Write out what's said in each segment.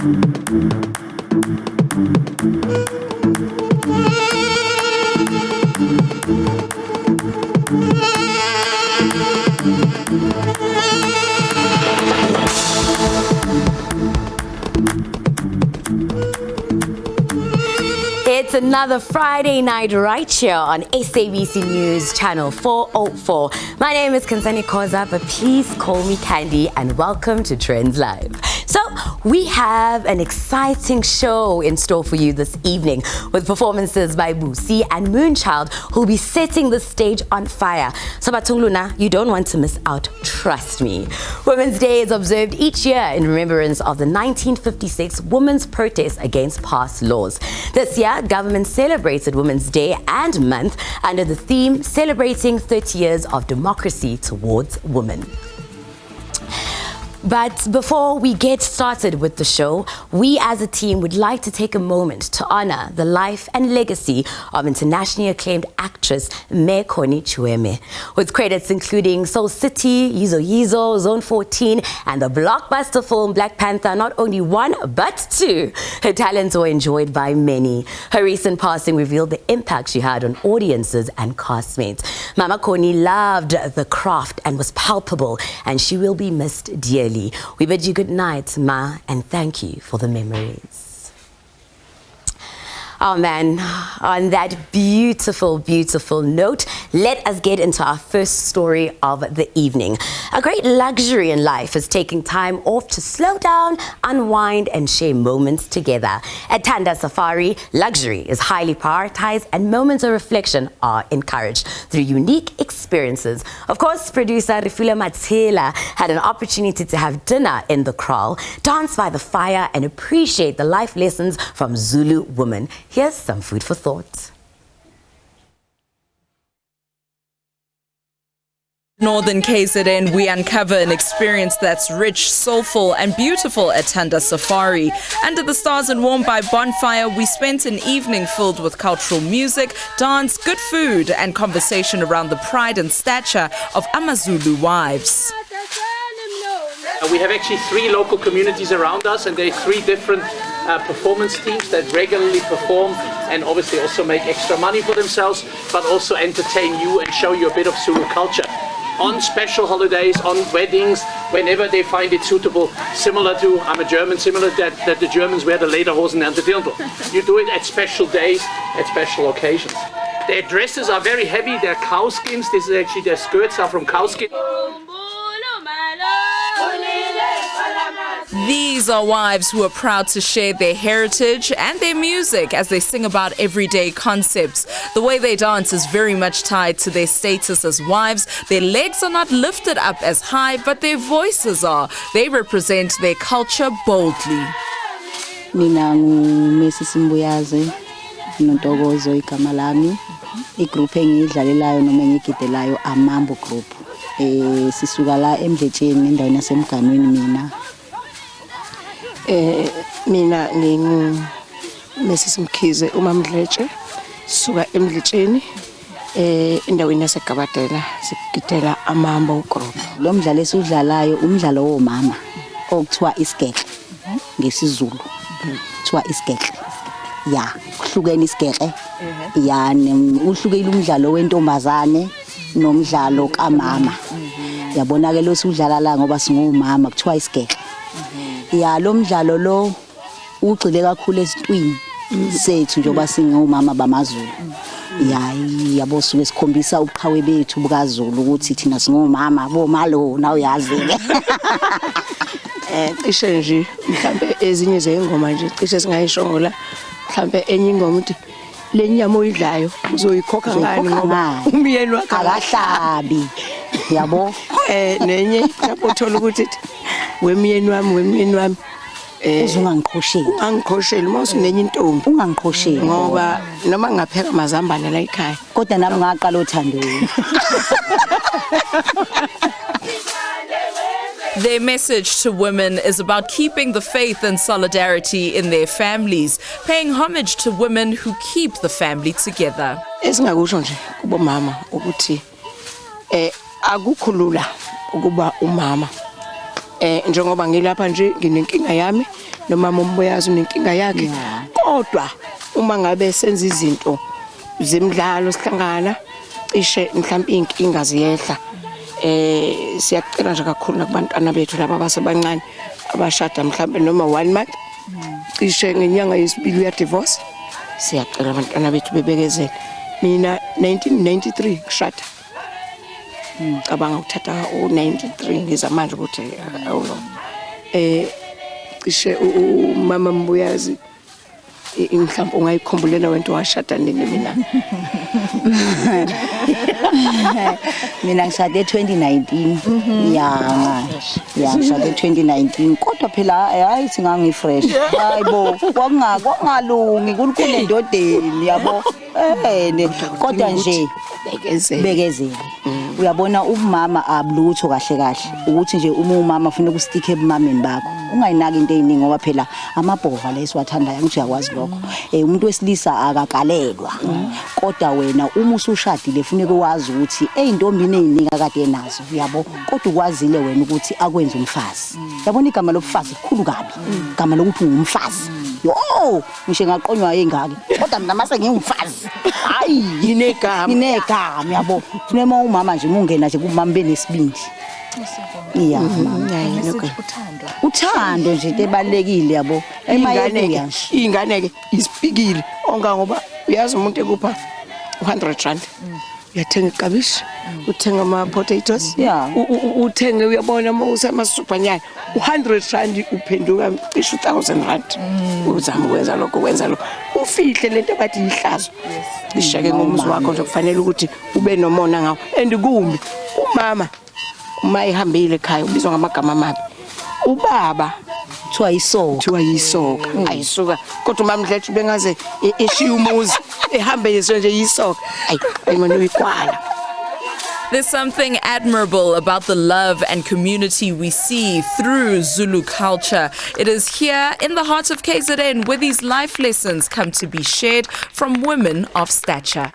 It's another Friday night right here on SABC News Channel 404. My name is Connie Chiume, but please call me Candy, and welcome to Trendz Live. So we have an exciting show in store for you this evening with performances by Bucie and Moonchild, who'll be setting the stage on fire. So Batuluna, you don't want to miss out, trust me. Women's Day is observed each year in remembrance of the 1956 women's protest against past laws. This year, government celebrated Women's Day and month under the theme celebrating 30 years of democracy towards women. But before we get started with the show, we as a team would like to take a moment to honor the life and legacy of internationally acclaimed actress Connie Chiume, with credits including Soul City, Yizo Yizo, Zone 14, and the blockbuster film Black Panther. Not only one, but two. Her talents were enjoyed by many. Her recent passing revealed the impact she had on audiences and castmates. Mama Connie loved the craft and was palpable, and she will be missed dearly. We bid you good night, Ma, and thank you for the memories. Oh man, on that beautiful, beautiful note, let us get into our first story of the evening. A great luxury in life is taking time off to slow down, unwind, and share moments together. At Thanda Safari, luxury is highly prioritized and moments of reflection are encouraged through unique experiences. Of course, producer Sihle Hlophe had an opportunity to have dinner in the kraal, dance by the fire, and appreciate the life lessons from Zulu women. Here's some food for thought. Northern KZN, we uncover an experience that's rich, soulful and beautiful at Thanda Safari. Under the stars and warmed by bonfire, we spent an evening filled with cultural music, dance, good food and conversation around the pride and stature of amaZulu wives. We have actually 3 local communities around us, and there are 3 different performance teams that regularly perform and obviously also make extra money for themselves, but also entertain you and show you a bit of Zulu culture. On special holidays, on weddings, whenever they find it suitable, similar to, I'm a German, similar that the Germans wear the lederhosen and the dirndl. You do it at special days, at special occasions. Their dresses are very heavy, they're cow skins. This is actually, their skirts are from cow skin. These are wives who are proud to share their heritage and their music as they sing about everyday concepts. The way they dance is very much tied to their status as wives. Their legs are not lifted up as high, but their voices are. They represent their culture boldly. Mina ngumesisimbuyaze nontokozo igama lami. Igroup engiyidlalelayo noma engigidelayo amambo group. Sisuka la eMdletsheni endaweni yasemganweni mina. Mina Mrs. Mkhize uMamdletshe suka eMdletsheni endaweni yaseGabatela sigidela amambo group. Lo mdlalo esiudlalayo umdlalo womama okuthiwa isigekle ngesizulu. Kuthiwa isigekle. Ya, kuhlukene isigekle. Ya, uhlukile umdlalo wentombazane nomdlalo kamama. Yabona ke lo siudlala la ngoba singomama kuthiwa isigekle. Ya, lo mdlalo lo ugcile kakhulu esintwini sethu njengoba singomama bamaZulu. Ya, yabo suke sikhombisa ubuqhawe bethu bukaZulu ukuthi thina singomama bomalo na uyazi ke. Cishe nje mhlambe ezinye zeingoma nje cishe singayishongola mhlambe enye ingoma uthi lenyama oyidlayo uzoyikhokha ngani ngoba umyeni wakhe akahlabi. Yabo nenye lapho uthola ukuthi wemyeni wami uzungangiqhosheli. Angikhosheli mase nenye intombi Ungangiqhosheli ngoba noma ngapheka amazambane la ekhaya kodwa nami ngaqala uthando. Their message to women is about keeping the faith and solidarity in their families, paying homage to women who keep the family together. Esingakusho nje kubomama ukuthi akukhulula ukuba umama njengoba ngilapha nje nginenkinga yami nomama umboyazi unenkinga yakhe kodwa uma ngabe senza izinto zemidlalo sihlangana cishe mhlawumbe inkinga ziyehla siyacela nje kakhulu nakubantwana bethu laba abasebancane abashada mhlawumbe noma 1 month cishe ngenyanga yesibili uya divorce siyacela abantwana bethu bebekezele mina 1993 ngishada cabanga ukuthatha u93 ngizamanje ukuthi awuno cishe umama Mbuyazi mhlawumbe ungayikhumbulela wento washada nini mina mina ngishade 2019 ya ngishade 2019 kodwa phela hayi singangi fresh hayibo kwakungalungi kunkulu endodeni yabo kodwa nje bekezela uyabona umama abulutho kahle ukuthi nje umama ufuna ukustikhe ebumameni bakho ungayinaki into eziningi ngoba phela amabhova lesiwathandayo ukuthi uyakwazi lokho umuntu wesilisa akakalelwa kodwa wena uma usushadile kufanele wazi ukuthi eintombini eziningi akade enazo yabo kodwa ukwazile wena ukuthi akwenze umfazi yabona igama lobufazi likhulu kabi igama lokuthi ungumfazi yo ngisho ngaqonywa engaki kodwa mina mase ngingumfazi hayi inegama yabo funema umama nje ungena nje kumama benesibindi iya uthando nje ebalekile yabo ingane ke isipikile onga ngoba uyazi umuntu ekupha 100 rand uyathenga ikabishi uthenga ama potatoes uthenge uyabona usemasupanyana 100 rand uphenduka cishe 1000 rand uzama ukwenza lokho ufihle lento bathi ihlazo ishake ngomuzi wakho nje kufanele ukuthi ube nomona ngawo kumbi umama uma ehambile ekhaya ubizwa ngamagama amabi ubaba kuthiwa yisoka ayisuka kodwa umama Mdlethu bengaze eshiya umuzi ehambe yeso nje yisoka ayimana uyikwala. There's something admirable about the love and community we see through Zulu culture. It is here in the heart of KZN where these life lessons come to be shared from women of stature.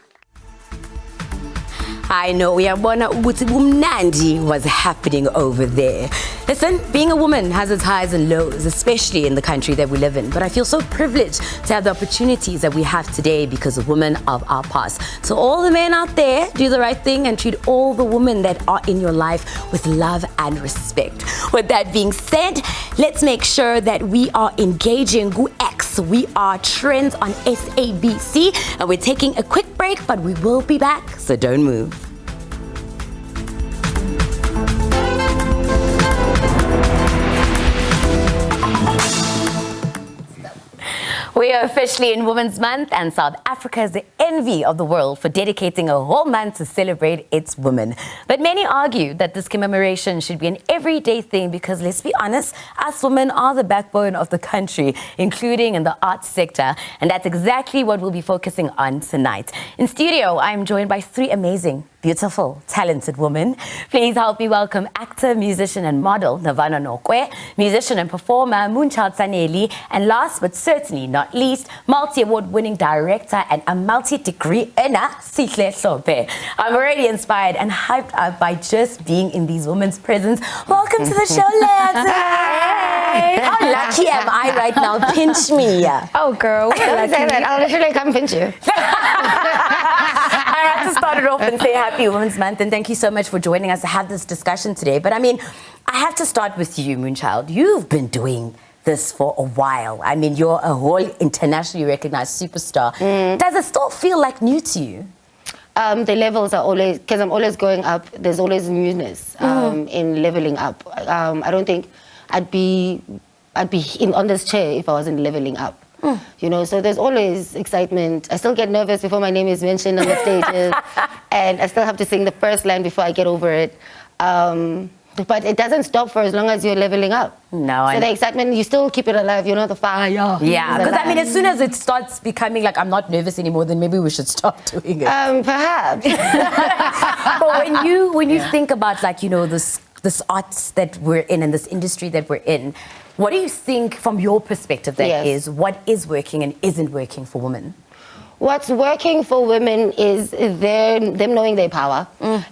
I know uyabona ukuthi kumnandi was happening over there. Listen, being a woman has its highs and lows, especially in the country that we live in. But I feel so privileged to have the opportunities that we have today because of women of our past. So all the men out there, do the right thing and treat all the women that are in your life with love and respect. With that being said, let's make sure that we are engaging X. We are Trendz on SABC and we're taking a quick break, but we will be back, so don't move. We are officially in Women's Month, and South Africa is the envy of the world for dedicating a whole month to celebrate its women. But many argue that this commemoration should be an everyday thing because, let's be honest, us women are the backbone of the country, including in the arts sector, and that's exactly what we'll be focusing on tonight. In studio, I'm joined by 3 amazing, beautiful, talented women. Please help me welcome actor, musician and model Nirvana Nokwe, musician and performer Moonchild Sanelly, and last but certainly not least, multi-award-winning director and a multi-degree earner, Sihle Hlophe. I'm already inspired and hyped up by just being in these women's presence. Welcome to the show, lads. Hey. How lucky am I right now? Pinch me. Oh, girl. Don't say that. I'll literally come pinch you. I have to start it off and say Happy Women's Month, and thank you so much for joining us to have this discussion today. But I mean, I have to start with you, Moonchild. You've been doing this for a while. I mean, you're a whole internationally recognized superstar. Does it still feel like new to you? The levels are always, because I'm always going up, there's always newness in leveling up. I don't think I'd be on this chair if I wasn't leveling up. You know, so there's always excitement. I still get nervous before my name is mentioned on the stages, and I still have to sing the first line before I get over it. But it doesn't stop for as long as you're leveling up. No, so the excitement, you still keep it alive, you know, the fire. Yeah, because I mean, as soon as it starts becoming like I'm not nervous anymore, then maybe we should stop doing it. Perhaps. But when you think about, like, you know, this arts that we're in and this industry that we're in, what do you think from your perspective that is what is working and isn't working for women? What's working for women is them knowing their power,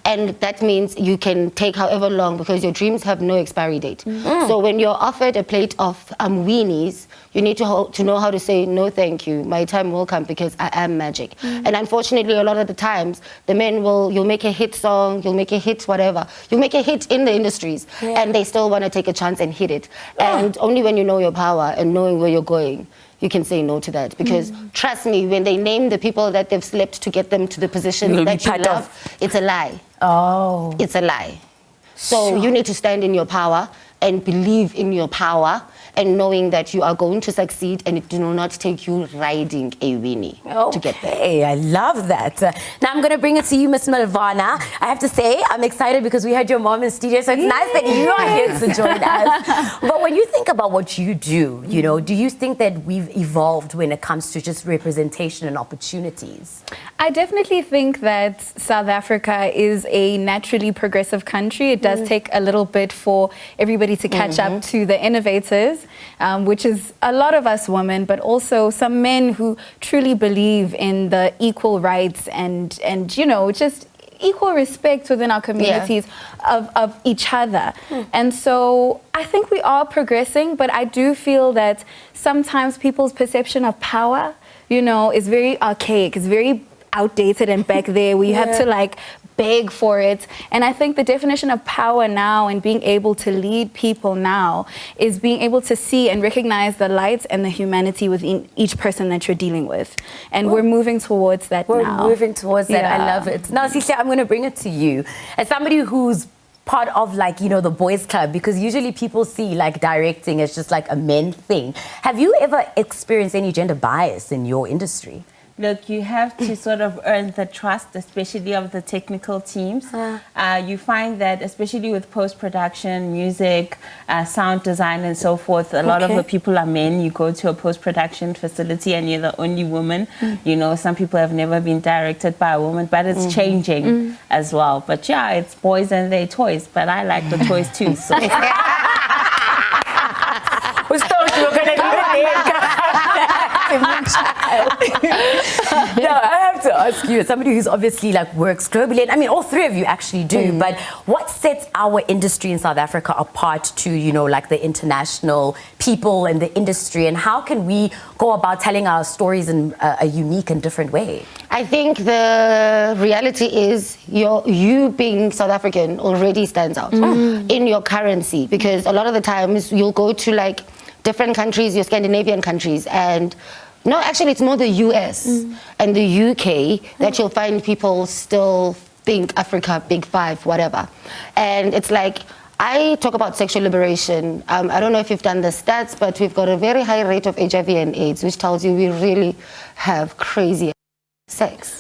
and that means you can take however long because your dreams have no expiry date. So when you're offered a plate of weenies, you need to know how to say no, thank you. My time will come because I am magic. And unfortunately, a lot of the times, the men you'll make a hit song, you'll make a hit whatever, you'll make a hit in the industries, and they still want to take a chance and hit it. And only when you know your power and knowing where you're going, you can say no to that. Because trust me, when they name the people that they've slept to get them to the position that you love, it's a lie. Oh. It's a lie. So you need to stand in your power and believe in your power and knowing that you are going to succeed and it do not take you riding a weenie to get there. Hey, I love that. Now I'm going to bring it to you, Miss Nirvana. I have to say, I'm excited because we had your mom in studio, so it's nice that you are here to join us. But when you think about what you do, you know, do you think that we've evolved when it comes to just representation and opportunities? I definitely think that South Africa is a naturally progressive country. It does take a little bit for everybody to catch up to the innovators. Which is a lot of us women, but also some men who truly believe in the equal rights and you know, just equal respect within our communities of each other. And so I think we are progressing, but I do feel that sometimes people's perception of power, you know, is very archaic, it's very outdated and back there where you have to like beg for it. And I think the definition of power now and being able to lead people now is being able to see and recognize the light and the humanity within each person that you're dealing with. And we're moving towards that now. We're moving towards that. I love it. Now, Sihle, I'm going to bring it to you. As somebody who's part of, like, you know, the boys club, because usually people see like directing as just like a men thing. Have you ever experienced any gender bias in your industry? Look, you have to sort of earn the trust, especially of the technical teams. You find that, especially with post-production, music, sound design and so forth, a lot of the people are men. You go to a post-production facility and you're the only woman. You know, some people have never been directed by a woman, but it's changing as well. But yeah, it's boys and their toys, but I like the toys too. So. Now, I have to ask you, as somebody who's obviously like works globally, and I mean all three of you actually do, but what sets our industry in South Africa apart to, you know, like the international people and the industry, and how can we go about telling our stories in a unique and different way? I think the reality is you being South African already stands out in your currency, because a lot of the times you'll go to like different countries, your Scandinavian countries, and no, actually it's more the US and the UK that you'll find people still think Africa, big five, whatever. And it's like, I talk about sexual liberation. I don't know if you've done the stats, but we've got a very high rate of HIV and AIDS, which tells you we really have crazy sex.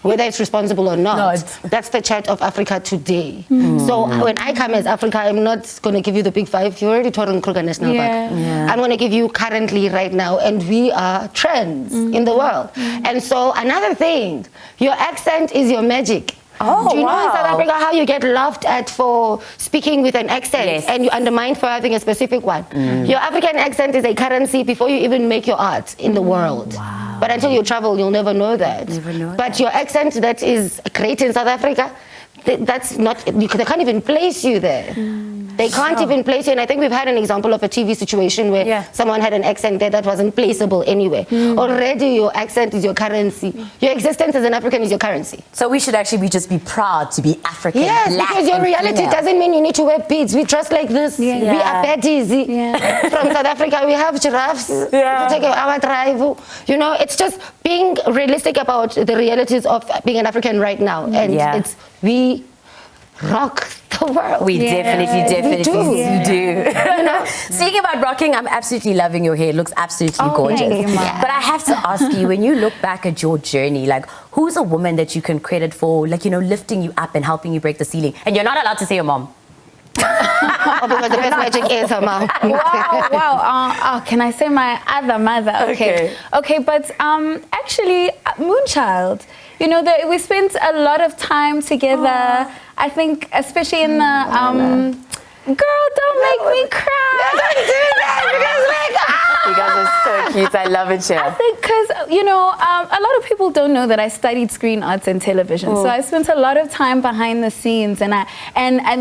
Whether it's responsible or not, that's the chart of Africa today. So when I come as Africa, I'm not going to give you the big five. You already taught on Kruger National Park. I'm going to give you currently right now, and we are trends in the world. And so another thing, your accent is your magic. Do you know in South Africa how you get laughed at for speaking with an accent and you undermined for having a specific one? Your African accent is a currency before you even make your art in the world. But until you travel, you'll never know that. But your accent that is great in South Africa, that's not, they can't even place you there. They can't even place you. And I think we've had an example of a TV situation where someone had an accent there that wasn't placeable anywhere. Already your accent is your currency. Your existence as an African is your currency. So we should actually just be proud to be African. Yes, black, because your reality doesn't mean you need to wear beads. We dress like this. We are baddies. From South Africa, we have giraffes. We take our drive. You know, it's just being realistic about the realities of being an African right now. And it's, we rock the world. We definitely do. You know? Speaking about rocking, I'm absolutely loving your hair. It looks absolutely gorgeous. But I have to ask you, when you look back at your journey, like, who's a woman that you can credit for, like, you know, lifting you up and helping you break the ceiling? And you're not allowed to say your mom. Because the best magic is her mom. Wow. Can I say my other mother? Okay, but actually, Moonchild, you know, we spent a lot of time together. I think, especially in the girl, don't make me cry. Don't do that, because like, you guys are so cute. I love it, I think because, a lot of people don't know that I studied screen arts and television. So I spent a lot of time behind the scenes, and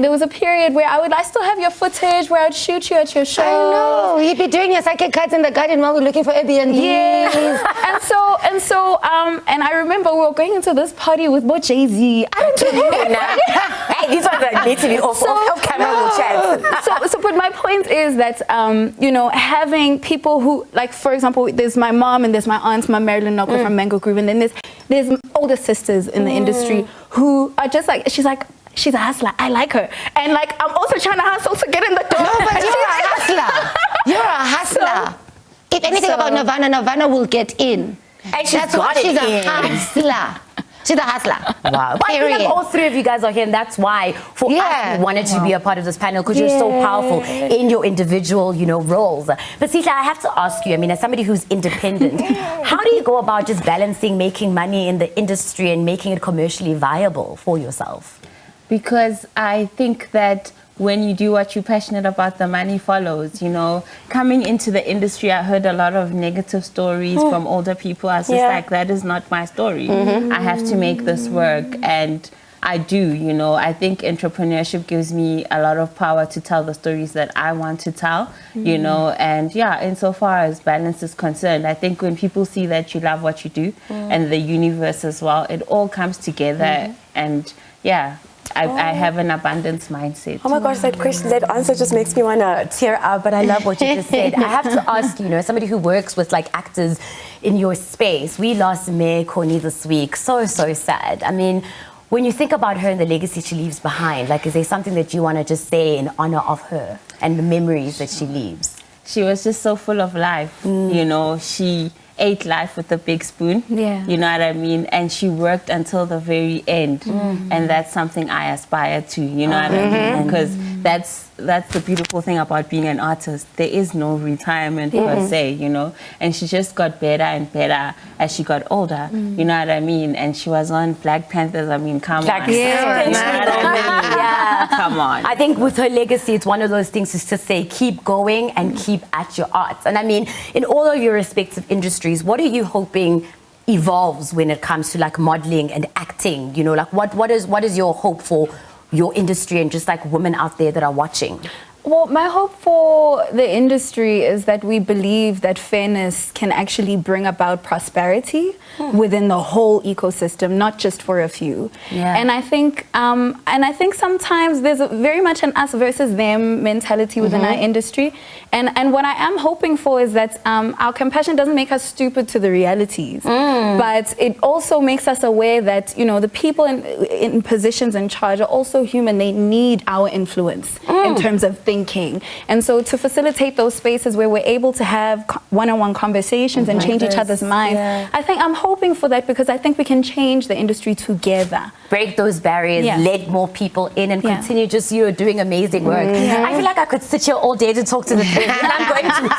there was a period where I still have your footage where I'd shoot you at your show. I know. You'd be doing your psychic cuts in the garden while we're looking for Airbnb. Yes. and I remember we were going into this party with both Jay-Z. I don't know. Hey, these ones are literally off camera will chat. But my point is that, having people who, like, for example, there's my mom and there's my aunt, my Marilyn Nokwe from Mango Groove, and then there's older sisters in the industry who are just like, she's a hustler. I like her. And like, I'm also trying to hustle to get in the door. No, but you're a hustler. You're a hustler. If anything about Nirvana will get in. And she's a hustler. She's a hustler. Wow. But I feel like all three of you guys are here, and that's why us we wanted to be a part of this panel, because you're so powerful in your individual, roles. But Sihle, I have to ask you, as somebody who's independent, how do you go about just balancing making money in the industry and making it commercially viable for yourself? Because I think that when you do what you're passionate about, the money follows. Coming into the industry, I heard a lot of negative stories from older people. I was just like, that is not my story. I have to make this work, and I do. I think entrepreneurship gives me a lot of power to tell the stories that I want to tell, and insofar as balance is concerned, I think when people see that you love what you do and the universe as well, it all comes together, and I have an abundance mindset. Oh my gosh, that answer just makes me want to tear up, but I love what you just said. I have to ask you, as somebody who works with like actors in your space, we lost May Connie this week. So sad. When you think about her and the legacy she leaves behind, is there something that you want to just say in honor of her and the memories that she leaves? She was just so full of life. She ate life with a big spoon. You know what I mean? And she worked until the very end. And that's something I aspire to, you know what I mean? Because that's the beautiful thing about being an artist. There is no retirement per se, And she just got better and better as she got older. You know what I mean? And she was on Black Panthers. Come on. Come on. I think with her legacy, it's one of those things is to say, keep going and keep at your art. And in all of your respective industries, what are you hoping evolves when it comes to like modeling and acting? What is your hope for your industry and just like women out there that are watching? Well, my hope for the industry is that we believe that fairness can actually bring about prosperity within the whole ecosystem, not just for a few. And I think sometimes there's very much an us versus them mentality within our industry. And what I am hoping for is that our compassion doesn't make us stupid to the realities, but it also makes us aware that, the people in positions in charge are also human. They need our influence in terms of thinking. And so to facilitate those spaces where we're able to have one-on-one conversations and change each other's minds, I think I'm hoping for that, because I think we can change the industry together. Break those barriers, let more people in, and continue just doing amazing work. I feel like I could sit here all day to talk to the three, and I'm going to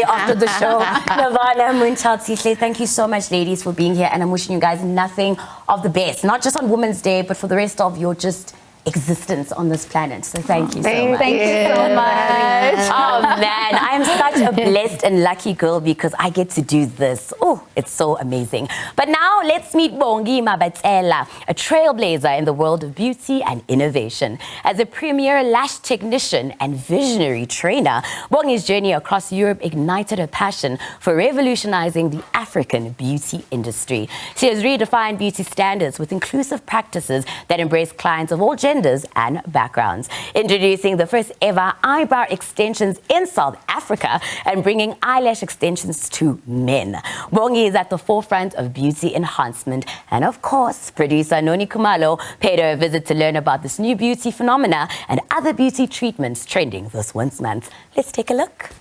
after the show. Nirvana, Moonchild, Sihle, thank you so much, ladies, for being here, and I'm wishing you guys nothing of the best, not just on Women's Day, but for the rest of your just existence on this planet. So thank you so much. Thank you so much. Oh man, I am such a blessed and lucky girl because I get to do this. Oh, it's so amazing. But now let's meet Bongi Mabentsela, a trailblazer in the world of beauty and innovation. As a premier lash technician and visionary trainer, Bongi's journey across Europe ignited her passion for revolutionizing the African beauty industry. She has redefined beauty standards with inclusive practices that embrace clients of all genders and backgrounds, introducing the first ever eyebrow extensions in South Africa and bringing eyelash extensions to men. Bongi is at the forefront of beauty enhancement, and of course, producer Noni Kumalo paid her a visit to learn about this new beauty phenomena and other beauty treatments trending this winter month. Let's take a look.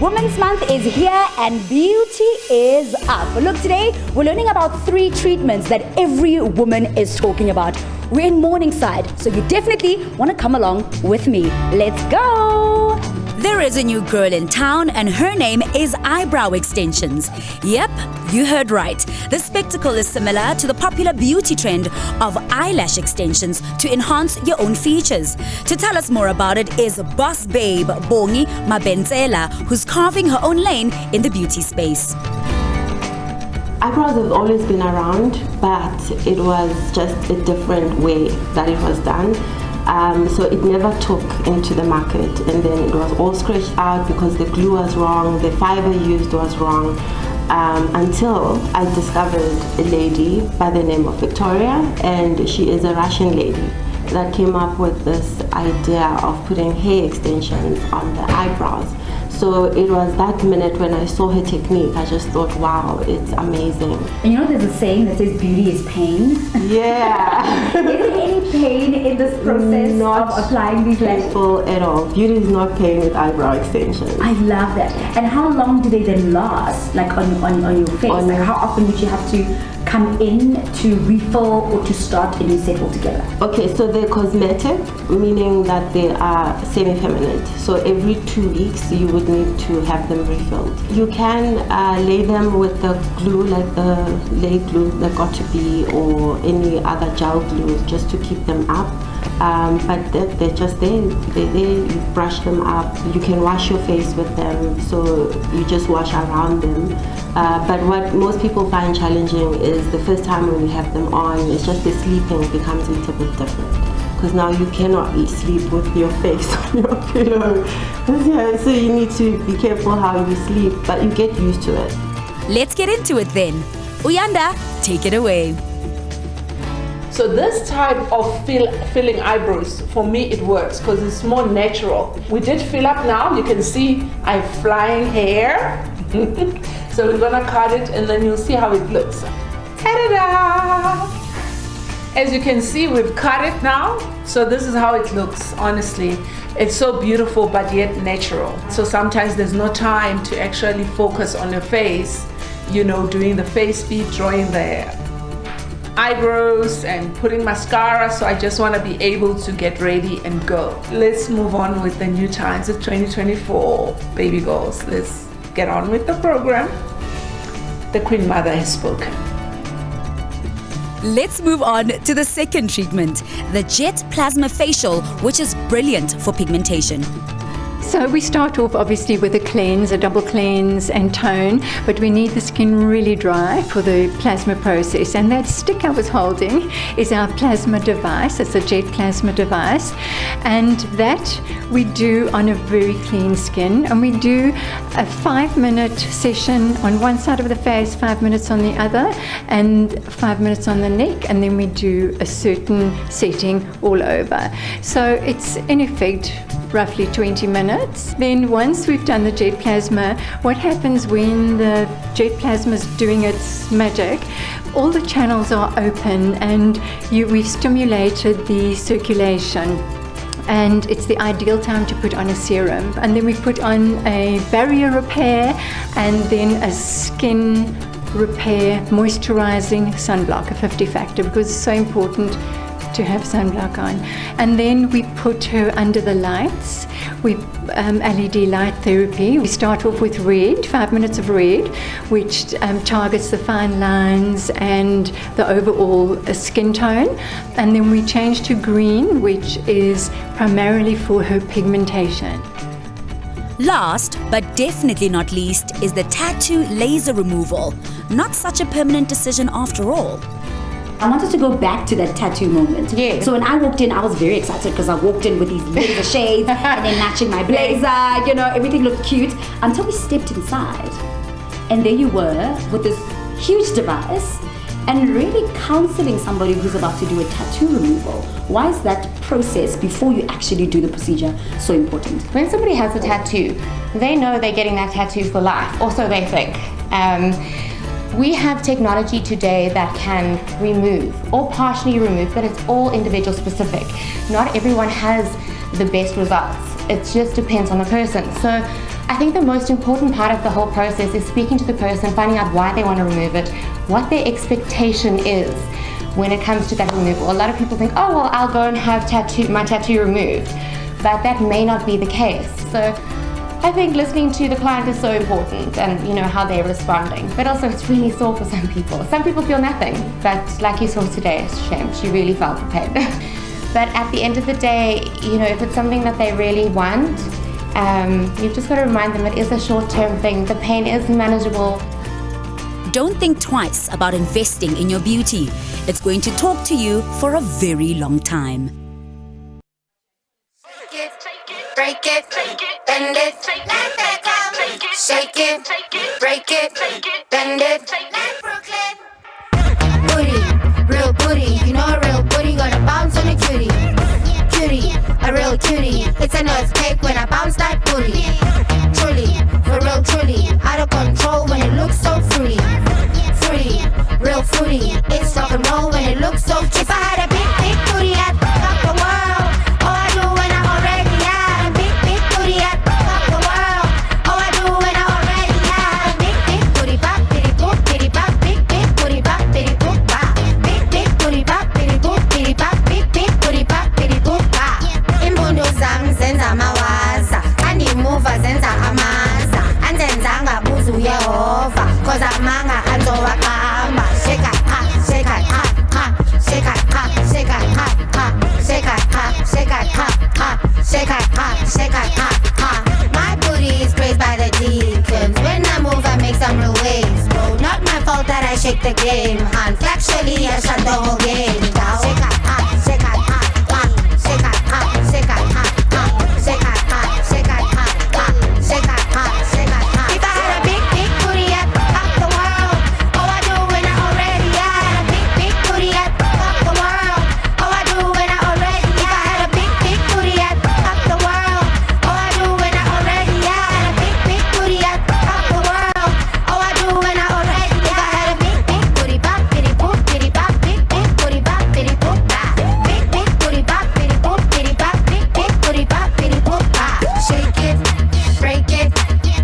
Women's Month is here and beauty is up. Look, today we're learning about 3 treatments that every woman is talking about. We're in Morningside, so you definitely want to come along with me. Let's go! There is a new girl in town and her name is eyebrow extensions. Yep, you heard right. The spectacle is similar to the popular beauty trend of eyelash extensions to enhance your own features. To tell us more about it is boss babe Bongi Mabentsela, who's carving her own lane in the beauty space. Eyebrows have always been around, but it was just a different way that it was done. So it never took into the market, and then it was all scratched out because the glue was wrong, the fiber used was wrong, until I discovered a lady by the name of Victoria, and she is a Russian lady that came up with this idea of putting hair extensions on the eyebrows. So it was that minute when I saw her technique, I just thought, wow, it's amazing. And you know there's a saying that says beauty is pain? Yeah. Is there any pain in this process of applying these lashes? Painful at all. Beauty is not pain with eyebrow extensions. I love that. And how long do they then last, like on your face? Like how often would you have to come in to refill or to start a new set altogether? Okay, so they're cosmetic, meaning that they are semi-permanent. So every 2 weeks you would need to have them refilled. You can lay them with the glue, like the lay glue, the got to be, or any other gel glue, just to keep them up. But they're just there. You brush them up. You can wash your face with them, so you just wash around them. But what most people find challenging is the first time when you have them on, it's just the sleeping becomes a little bit different. Because now you cannot sleep with your face on your pillow. Yeah, so you need to be careful how you sleep, but you get used to it. Let's get into it then. Uyanda, take it away. So this type of filling eyebrows, for me it works because it's more natural. We did fill up now, you can see I have flying hair. So we're gonna cut it and then you'll see how it looks. Ta-da-da! As you can see, we've cut it now. So this is how it looks, honestly. It's so beautiful, but yet natural. So sometimes there's no time to actually focus on your face, you know, doing the face beat, drawing the eyebrows and putting mascara. So I just want to be able to get ready and go. Let's move on with the new times of 2024, baby girls. Let's get on with the program. The Queen Mother has spoken. Let's move on to the second treatment, the Jet Plasma Facial, which is brilliant for pigmentation. So we start off obviously with a cleanse, a double cleanse and tone, but we need the skin really dry for the plasma process. And that stick I was holding is our plasma device. It's a jet plasma device. And that we do on a very clean skin. And we do a 5-minute session on one side of the face, 5 minutes on the other, and 5 minutes on the neck. And then we do a certain setting all over. So it's in effect roughly 20 minutes. Then once we've done the jet plasma, what happens when the jet plasma is doing its magic, all the channels are open and we've stimulated the circulation. And it's the ideal time to put on a serum. And then we put on a barrier repair and then a skin repair moisturizing sunblock, a 50 factor, because it's so important to have sunblock on. And then we put her under the lights. We LED light therapy. We start off with red, 5 minutes of red, which targets the fine lines and the overall skin tone. And then we change to green, which is primarily for her pigmentation. Last, but definitely not least, is the tattoo laser removal. Not such a permanent decision after all. I wanted to go back to that tattoo moment. Yeah. So when I walked in, I was very excited because I walked in with these laser shades and then matching my blazer, you know, everything looked cute until we stepped inside. And there you were with this huge device and really counseling somebody who's about to do a tattoo removal. Why is that process before you actually do the procedure so important? When somebody has a tattoo, they know they're getting that tattoo for life, or so they think. We have technology today that can remove or partially remove, but it's all individual specific. Not everyone has the best results. It just depends on the person. So I think the most important part of the whole process is speaking to the person, finding out why they want to remove it, what their expectation is when it comes to that removal. A lot of people think, oh, well, I'll go and have my tattoo removed. But that may not be the case. So I think listening to the client is so important, and how they're responding. But also it's really sore for some people. Some people feel nothing, but like you saw today, it's a shame. She really felt the pain. But at the end of the day, if it's something that they really want, you've just got to remind them it is a short-term thing. The pain is manageable. Don't think twice about investing in your beauty. It's going to talk to you for a very long time. Break it, bend it, shake it, break it, bend it. Booty, real booty, a real booty gonna bounce on a cutie. Cutie, a real cutie. It's an earthquake when I bounce that booty. Truly, for real truly, out of control when it looks so fruity. Fruity, real fruity. It's rock and roll when it looks so cute. If I had a big, big booty, I'd fuck up the world. Oh, I do when I already have a big, big booty, I'd fuck up the world. Oh, I do when I already have a big, big booty, bop, bitty, boop, bitty, bop, big, big booty, bop, bitty, boop, bop. Big, big booty, bop, bitty, boop, bitty, bop, big, big booty, bop, bitty, boop, bop. Imbundo zam zenza mawaza, andi muva zenza amaza, anzenza ngabuzu Yehova, cause amanga anzowakamba. Shake it, ha, shake it, ha, ha, shake it, ha, shake it, ha, ha, shake it, ha, shake it, ha, ha, shake it, ha, shake it, ha, ha. My booty is praised by the deacons. When I move, I make some real waves, bro. Not my fault that I shake the game, and factually I shut the whole game down. Shake it, ha, shake it, ha, ha, shake it, ha, shake it, ha, ha, shake it, ha, shake it, ha, ha, shake it, ha, shake it, ha. If I had a big, big booty, I'd fuck up the world. Oh, I do when I already had a big, big booty, I'd fuck up the world. Oh, I do when I already had. If I had a big, big booty, I'd fuck up the world. Oh, I do when I already had a big, big booty, I'd fuck up the world. Oh, I do when I already had. If I had a big, big booty, bop, bitty, boop, bitty, bop, big, big booty, bop, bitty, boop, bop. Big, big booty, bop, bitty, boop, bitty, bop, big, big booty, bop, bitty, boop, bop. Shake it, break it,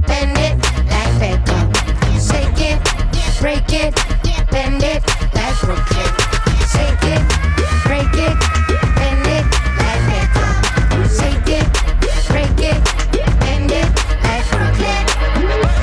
bend it like Beckham. Shake it, break it, bend it like Brooklyn. Shake it, break it, bend it like Beckham. Shake it, break it, bend it like Brooklyn.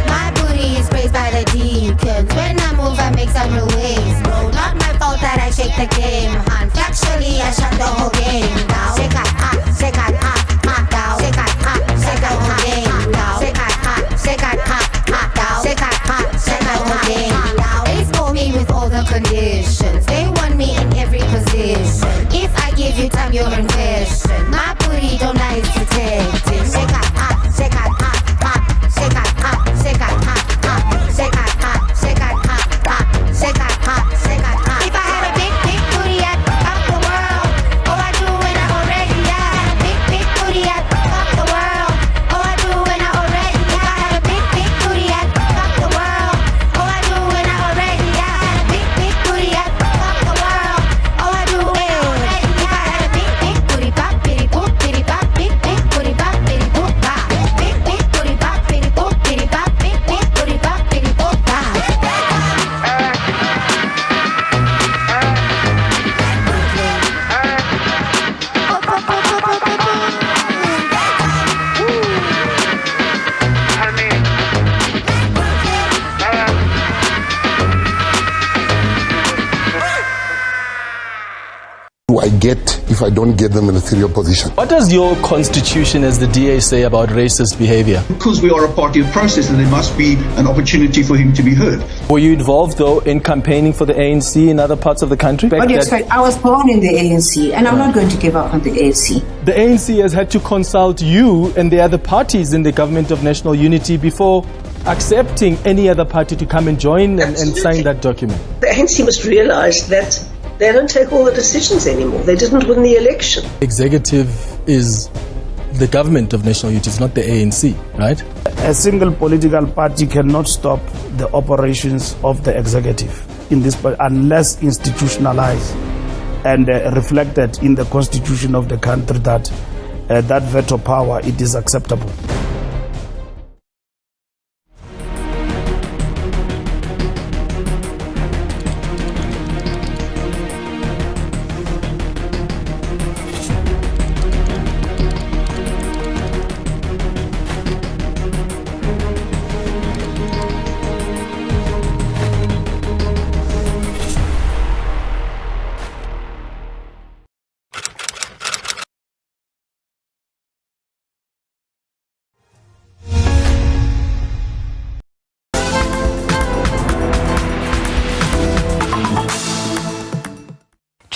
My booty is praised by the deacons. When I move, I make some real waves, bro. Not my fault that I shake the game, and factually I shut the whole game down. Shake it, ha, shake it, ha, ha, down. Shake it, ha, shake the whole game down. Shake it, ha, shake it, ha, ha, down. Shake it, ha, shake the whole game down. They score me with all the conditions. They want me in every position. If I give you time, you're in question. My booty don't lie, it's detective. Shake it, ha, shake it, ha, ha, shake it, ha, shake it, ha, ha, shake it, ha, shake it, ha, ha, shake it, ha, shake it, ha. If I had a big, big booty, I'd fuck up the world. Oh, I do when I already had a big, big booty, I'd fuck up the world. Oh, I do when I already had. If I had a big, big booty, I'd fuck up the world. Oh, I do when I already had a big, big booty, I'd fuck up the world. Oh, I do when I already. If I had a big, big booty, bop, bitty, boop, bitty, bop, big, big booty, bop, bitty, boop, bop. Big, big booty, bop, bitty, boop, bitty, bop, big, big booty, bop, bitty, boop, bop. Do I get if I don't get them in a inferior position? What does your constitution as the DA say about racist behavior? Because we are a party of process and there must be an opportunity for him to be heard. Were you involved, though, in campaigning for the ANC in other parts of the country? What do you expect? I was born in the ANC and I'm not going to give up on the ANC. The ANC has had to consult you and the other parties in the government of national unity before accepting any other party to come and join and sign that document. The ANC must realize that they don't take all the decisions anymore. They didn't win the election. Executive is the government of national unity, it's not the ANC, right? A single political party cannot stop the operations of the executive in this, unless institutionalized and reflected in the constitution of the country that that veto power, it is acceptable.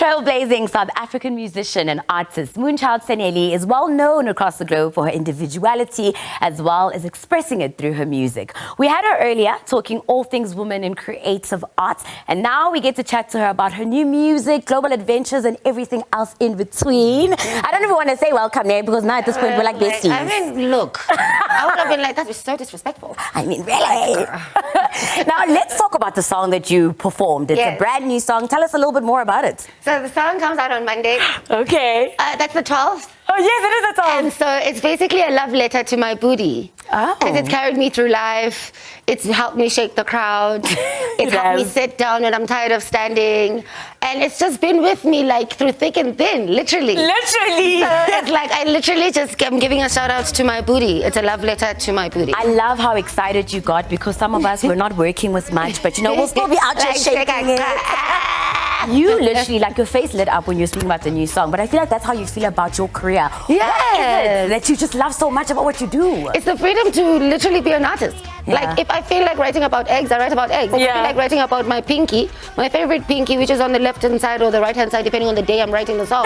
Trailblazing South African musician and artist Moonchild Sanelly is well known across the globe for her individuality as well as expressing it through her music. We had her earlier talking all things women in creative arts, and now we get to chat to her about her new music, global adventures, and everything else in between. I don't even want to say welcome there because now at this point we're like besties. I mean, look, I would have been like, that's so disrespectful. I mean, really? Now let's talk about the song that you performed. It's a brand new song. Tell us a little bit more about it. So the song comes out on Monday. Okay. That's the 12th. Oh, yes, it is the 12th. And so it's basically a love letter to my booty. Oh. Because it's carried me through life. It's helped me shake the crowd. It's helped me sit down when I'm tired of standing. And it's just been with me like through thick and thin, literally. Literally. So it's like I literally just am giving a shout out to my booty. It's a love letter to my booty. I love how excited you got because some of us were not working with much, but you know, we'll still be out here shaking it. You literally, like your face lit up when you're speaking about the new song, but I feel like that's how you feel about your career. Yes. That you just love so much about what you do. It's the freedom to literally be an artist. Yeah. Like if I feel like writing about eggs, I write about eggs. If I feel like writing about my pinky, my favorite pinky, which is on the left hand side or the right hand side, depending on the day I'm writing the song,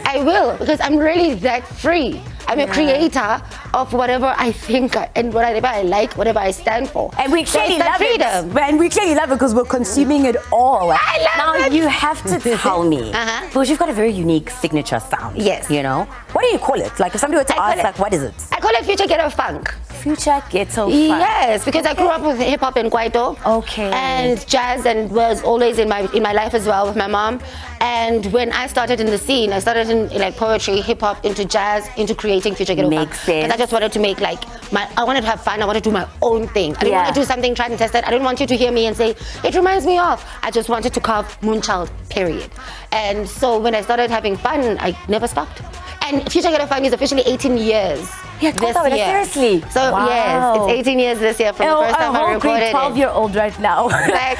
I will, because I'm really that free. I'm a creator of whatever I think and whatever I like, whatever I stand for. And we clearly love freedom. it. And we clearly love it because we're consuming it all. I love now it. you have to tell me, because you've got a very unique signature sound. Yes. You know? What do you call it? Like if somebody were to ask, like, what is it? I call it future ghetto funk. Future ghetto funk. Yes, because I grew up with hip hop and kwaito. Okay. And jazz, and was always in my life as well with my mom. And when I started in the scene, I started in like poetry, hip hop, into jazz, into creating future ghetto funk. Makes sense. Because I just wanted to make like I wanted to have fun. I wanted to do my own thing. I didn't want to do something tried and tested. I didn't want you to hear me and say it reminds me of. I just wanted to carve Moonchild, period. And so when I started having fun, I never stopped. And Future Ghetto Funk is officially 18 years. Yeah, this year. Seriously. So yes, it's 18 years this year from the first time I recorded it. 12-year-old right now. Like,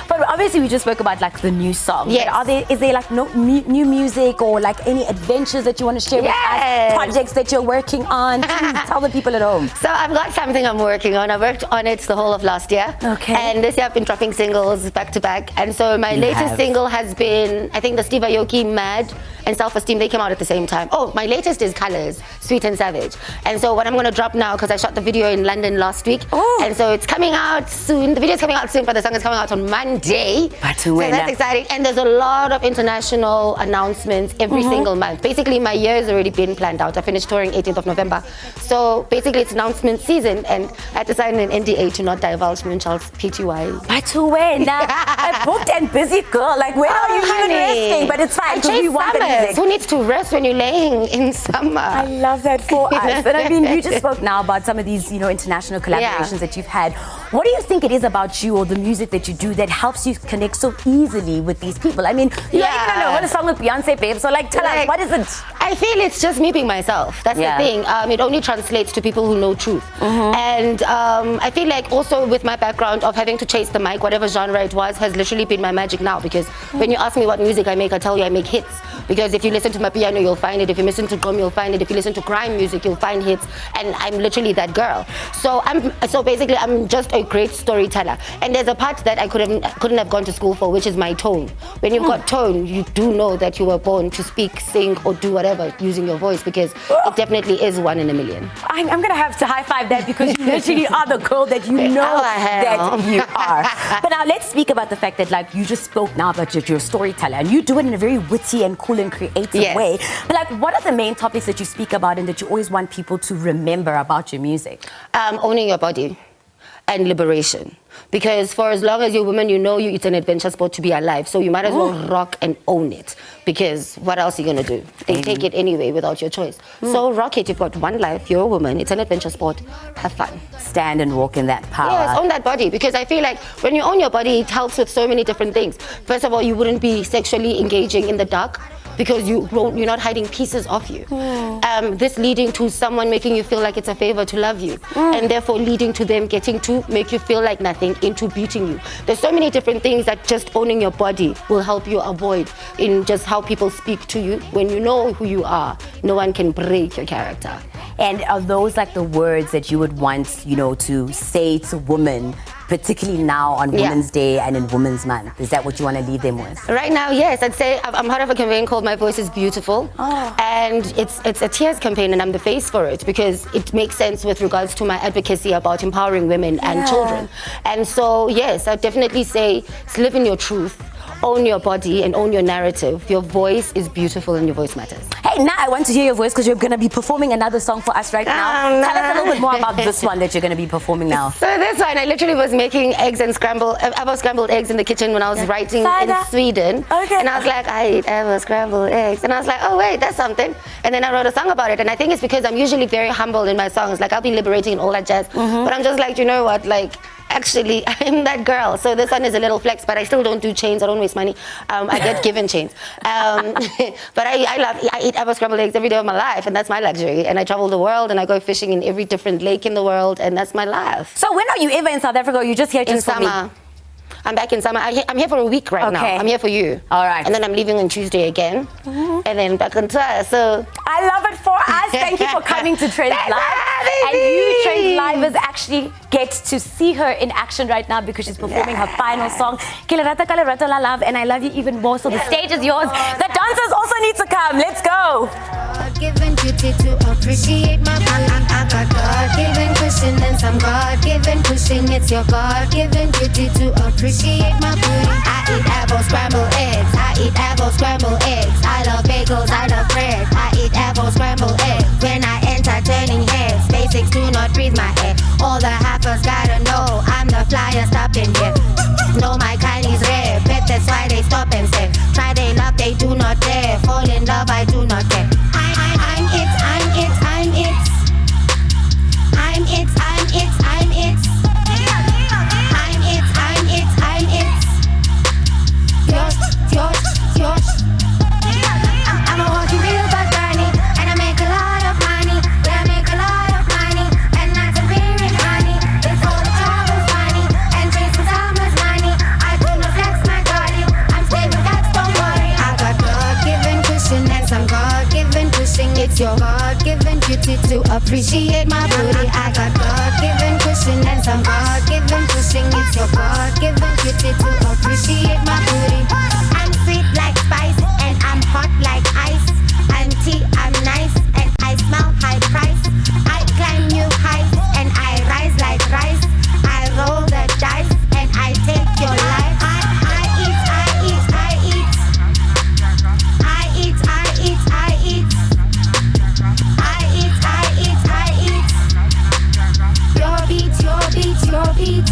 But obviously we just spoke about like the new song. Yes. But is there like no new music or like any adventures that you want to share with us? Projects that you're working on? Please tell the people at home. So I've got something I'm working on. I worked on it the whole of last year. Okay. And this year I've been dropping singles back to back. And so my latest single has been, I think the Steve Aoki Mad and Self-Esteem, they came out at the same time. Oh, my latest is Colors, Sweet and Savage. And so what I'm gonna drop now, because I shot the video in London last week. Oh. And so it's coming out soon. The video's coming out soon, but the song is coming out on Monday. So that's exciting. And there's a lot of international announcements every single month. Basically, my year has already been planned out. I finished touring 18th of November. So basically, it's announcement season, and I had to sign an NDA to not divulge Moonchild's PTY. But to when? A booked and busy girl. Like, when are you even resting? But it's fine, because we want the music. Who needs to rest when you're laying in summer? I love that for us. And I mean, you just spoke now about some of these, you know, international collaborations that you've had. What do you think it is about you or the music that you do that helps you connect so easily with these people? I mean, you're even on a song with Beyonce, babe. So, like, tell us, what is it? I feel it's just me being myself. That's the thing. It only translates to people who know truth. And I feel like also with my background of having to chase the mic, whatever genre it was, has literally been my magic now. Because when you ask me what music I make, I tell you I make hits. Because if you listen to my piano, you'll find it. If you listen to drum, you'll find it. If you listen to grime music, you'll find hits. And I'm literally that girl. So basically I'm just a great storyteller. And there's a part that I couldn't have gone to school for, which is my tone. When you've got tone, you do know that you were born to speak, sing, or do whatever using your voice, because it definitely is 1 in a million. I'm gonna have to high five that, because you literally are the girl that you know that you are. But now let's speak about the fact that, like, you just spoke now about you're a storyteller, and you do it in a very witty and cool and creative way. But like, what are the main topics that you speak about and that you always want people to remember about your music? Owning your body and liberation. Because for as long as you're a woman, you know it's an adventure sport to be alive. So you might as well rock and own it. Because what else are you going to do? They take it anyway without your choice. So rock it. You've got one life. You're a woman. It's an adventure sport. Have fun. Stand and walk in that power. Yes, own that body. Because I feel like when you own your body, it helps with so many different things. First of all, you wouldn't be sexually engaging in the dark, because you're not hiding pieces of you. This leading to someone making you feel like it's a favor to love you, and therefore leading to them getting to make you feel like nothing into beating you. There's so many different things that just owning your body will help you avoid in just how people speak to you. When you know who you are, no one can break your character. And are those like the words that you would want, you know, to say to women, particularly now on Women's Day and in Women's Month? Is that what you want to leave them with? Right now, yes. I'd say I'm part of a campaign called My Voice is Beautiful. And it's a tears campaign, and I'm the face for it because it makes sense with regards to my advocacy about empowering women and children. And so, yes, I'd definitely say live in your truth. Own your body and own your narrative. Your voice is beautiful and your voice matters. Hey, now I want to hear your voice because you're going to be performing another song for us right now. Tell us a little bit more about this one that you're going to be performing now. So this one, I literally was making eggs and scrambled eggs in the kitchen when I was writing in Sweden. And I was like, I eat ever scrambled eggs. And I was like, oh wait, that's something. And then I wrote a song about it. And I think it's because I'm usually very humble in my songs. Like I'll be liberating and all that jazz. But I'm just like, you know what, like, actually, I'm that girl. So this one is a little flex, but I still don't do chains. I don't waste money. I get given chains. But I eat ever scrambled eggs every day of my life, and that's my luxury. And I travel the world, and I go fishing in every different lake in the world, and that's my life. So when are you ever in South Africa? Or you just here just for me? I'm back in summer. I'm here for a week right now. I'm here for you. All right. And then I'm leaving on Tuesday again. And then back on tour. So I love it for us. Thank you for coming to Trendz Live. And you Trendz Livers actually get to see her in action right now because she's performing her final song, Kilerata Kalerata La Love, and I love you even more. So the stage is yours. The dancers also need to come. Let's go. God-given duty to appreciate my body. I got God-given cushion and some God-given pushing. It's your God-given duty to appreciate my booty. I eat apple scrambled eggs. I eat apple scrambled eggs. I love bagels. I love bread. I eat apple scrambled eggs. When I enter turning heads, basics do not breathe my air. All the halfers gotta know I'm the flyest up in here. Know my kind is rare. Bet that's why they stop and stare. Try they love, they do not dare. Fall in love, I do not care. I'm it, I'm it, I'm it. I'm it, I'm it, I'm it. I'm it, I'm it, I'm it. Yours, yours, yours. I'm a walking real bad granny, and I make a lot of money. Yeah, I make a lot of money, and that's a very honey. It's all the trouble funny, and chasing summer's money. I do not flex my body. I'm stable, that's don't worry. I got God-given cushion and some God-given pushing. It's your God-given duty to appreciate my booty. I got God-given cushion and some God-given pushing. It's your God-given duty to appreciate my booty. I'm sweet like spice and I'm hot like ice. I'm tea, I'm nice and I smell high price. I climb new heights and I rise like rice. I roll the dice and I take your life. I eat, I eat, I eat. I eat, I eat, I eat. I eat, I eat, I eat. Your beat, your beat, your beat.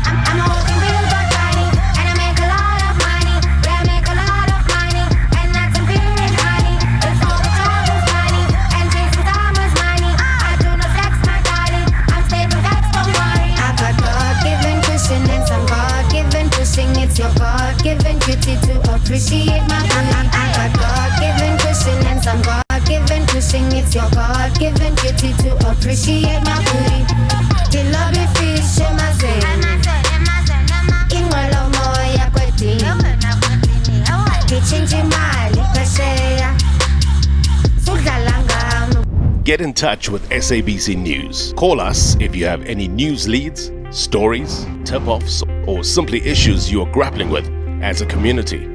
I'm a walking real bad granny, and I make a lot of money. Yeah, I make a lot of money, and that's a period honey. It's all the trouble funny, and chasing summer's money. I do not flex my body. I'm stable, that's don't worry. I got God-given cushion and some God-given pushing. It's your God-given duty to appreciate my booty. I got God-given cushion and some God-given pushing. It's your God-given duty to appreciate my booty. The lobby fish in my zone. In my love, moya kweti. Kichinchi mali kasheya. Sudlalanga. Get in touch with SABC News. Call us if you have any news leads, stories, tip-offs, or simply issues you are grappling with as a community.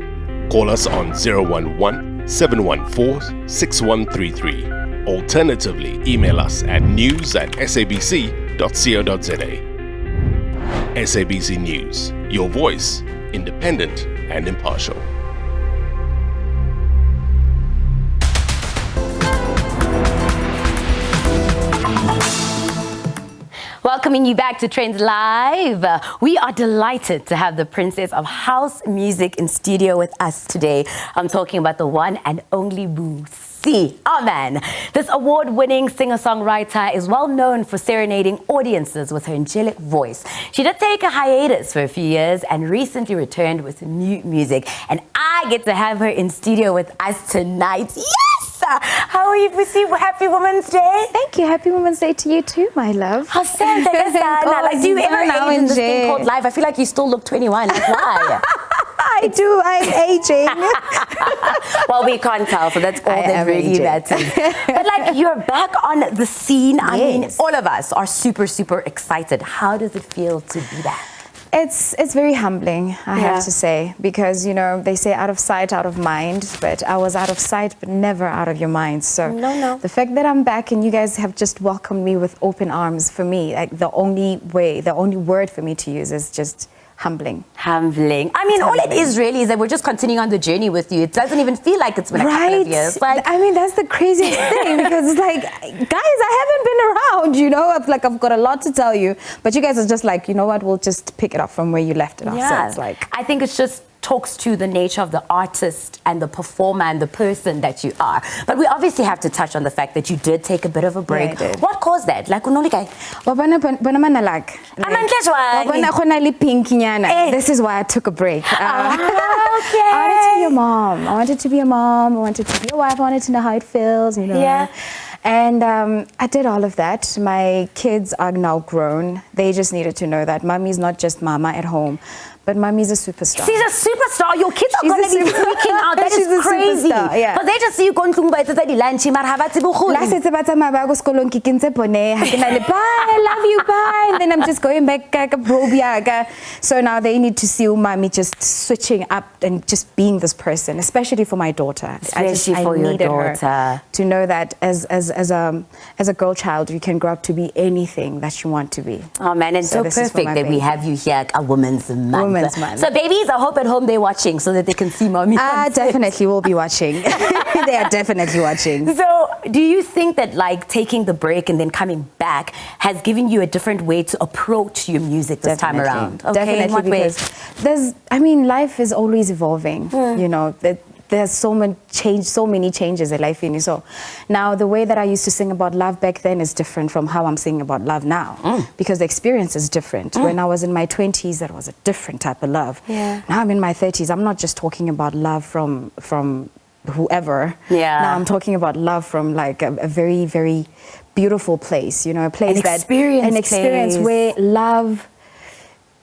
Call us on 011-714-6133. Alternatively, email us at news@sabc.co.za. SABC News, your voice, independent and impartial. Welcoming you back to Trendz Live. We are delighted to have the princess of house music in studio with us today. I'm talking about the one and only Bucie. Oh man, this award-winning singer-songwriter is well known for serenading audiences with her angelic voice. She did take a hiatus for a few years and recently returned with new music. And I get to have her in studio with us tonight. Yes! How are you, Bucie? Happy Women's Day. Thank you. Happy Women's Day to you too, my love. How sad that is. Like, do you ever age in this thing called life? I feel like you still look 21. Like, why? I do. I'm aging. Well, we can't tell, so that's all that really matters. But like, you're back on the scene. I mean, all of us are super, super excited. How does it feel to be back? It's very humbling, I have to say, because, you know, they say out of sight, out of mind, but I was out of sight, but never out of your mind. So the fact that I'm back and you guys have just welcomed me with open arms, for me, like the only word for me to use is just humbling. Humbling. I mean, all it is really is that we're just continuing on the journey with you. It doesn't even feel like it's been a couple of years. Like, I mean, that's the craziest thing, because it's like, guys, I haven't been around, you know? I've got a lot to tell you, but you guys are just like, you know what, we'll just pick it up from where you left it off. So it's like, I think it's just talks to the nature of the artist and the performer and the person that you are. But we obviously have to touch on the fact that you did take a bit of a break. Yeah, I did. What caused that? Like, this is why I took a break. Okay. I wanted to be a mom. I wanted to be a mom. I wanted to be a wife. I wanted to know how it feels, you know. Yeah. And I did all of that. My kids are now grown. They just needed to know that mommy's not just mama at home, but mommy's a superstar. She's a superstar. Your kids are going to be freaking out. That is crazy. Because they just see you going to lunch, bye, I love you, bye. And then I'm just going back. So now they need to see mommy just switching up and just being this person, especially for my daughter. Especially for your daughter. To know that as a girl child, you can grow up to be anything that you want to be. Oh man, it's so perfect that we have you here, a Women's Month. So babies, I hope at home they're watching so that they can see mommy. Definitely will be watching. They are definitely watching. So do you think that like taking the break and then coming back has given you a different way to approach your music this time around? Okay, definitely, because life is always evolving. You know, there's so many changes in life. So now the way that I used to sing about love back then is different from how I'm singing about love now, because the experience is different. When I was in my 20s, that was a different type of love. Now I'm in my 30s. I'm not just talking about love from whoever. Now I'm talking about love from like a very, very beautiful place. You know, a place an experience where love.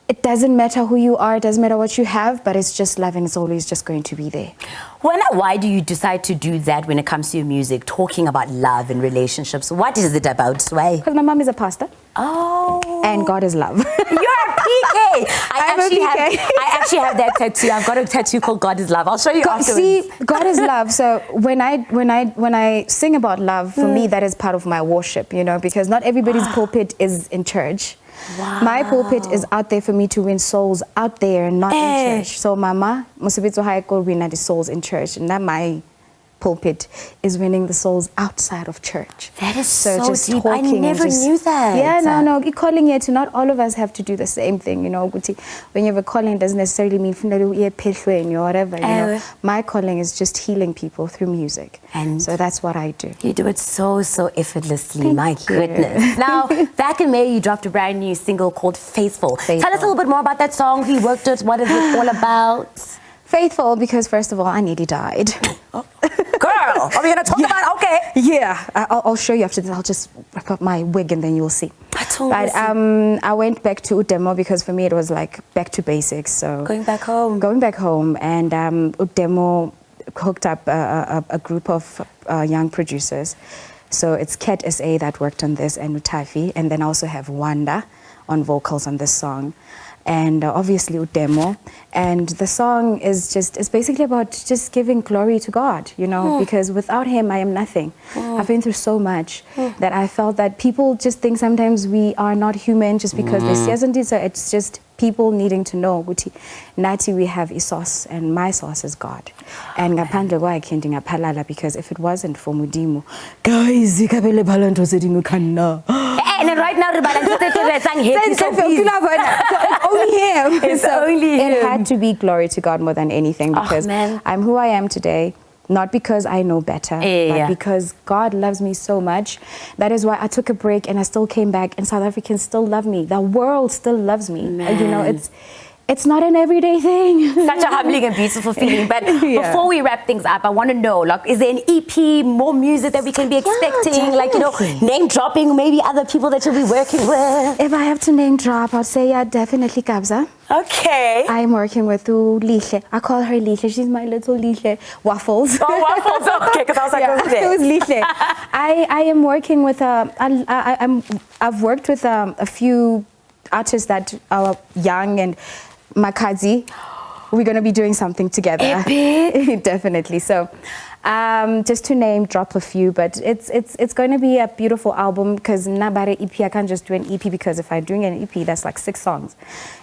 It doesn't matter who you are, it doesn't matter what you have, but it's just love and it's always just going to be there. Why do you decide to do that when it comes to your music, talking about love and relationships? What is it about, Sway? Because my mom is a pastor. Oh. And God is love. You're a PK. I actually have that tattoo. I've got a tattoo called God is Love. I'll show you afterwards. See, God is love. So when I sing about love, for me, that is part of my worship, you know, because not everybody's pulpit is in church. Wow. My pulpit is out there for me to win souls out there, not in church. So mama, musibitso haiko win the souls in church, and that my pulpit is winning the souls outside of church. That is so just deep. I never knew that. Yeah, no. Calling here to not all of us have to do the same thing. You know, when you have a calling, it doesn't necessarily mean or whatever. You know, my calling is just healing people through music, and so that's what I do. You do it so effortlessly. My goodness. Now, back in May, you dropped a brand new single called Faithful. Tell us a little bit more about that song. Who worked it? What is it all about? Faithful, because first of all, I nearly died. Girl, are we gonna talk about? Okay. Yeah, I'll show you after this. I'll just wrap up my wig and then you'll see. But I went back to Udemo because for me it was like back to basics. So going back home, and Udemo hooked up a group of young producers. So it's Cat SA that worked on this, and Utafi, and then I also have Wanda on vocals on this song. And obviously Udemo, and the song is basically about just giving glory to God, you know, because without him I am nothing. I've been through so much that I felt that people just think sometimes we are not human just because they see us on this. So it's just people needing to know Nati, we have a source, and my source is God. And ngaphandle kwakhe ndingaphalala, because if it wasn't for Mudimu, guys, ikabele balanto sedingu kana. And right now, only him. It's only him. It had to be glory to God more than anything, because I'm who I am today, not because I know better, but because God loves me so much. That is why I took a break and I still came back, and South Africans still love me. The world still loves me. You know, It's not an everyday thing. Such a humbling and beautiful feeling. But before we wrap things up, I want to know, like, is there an EP, more music that we can be expecting? Like, you know, name dropping, maybe other people that you'll be working with. If I have to name drop, I'd say definitely Kabza. Okay. I'm working with Lihle. I call her Lihle. She's my little Lihle. Waffles. Oh, Waffles. Okay, because I was like, it was Lihle. I am working with, I've worked with a few artists that are young and Makazi. We're going to be doing something together. Epic. Definitely. So just to name drop a few, but it's going to be a beautiful album because Nabare EP, I can't just do an EP because if I'm doing an EP, that's like 6 songs.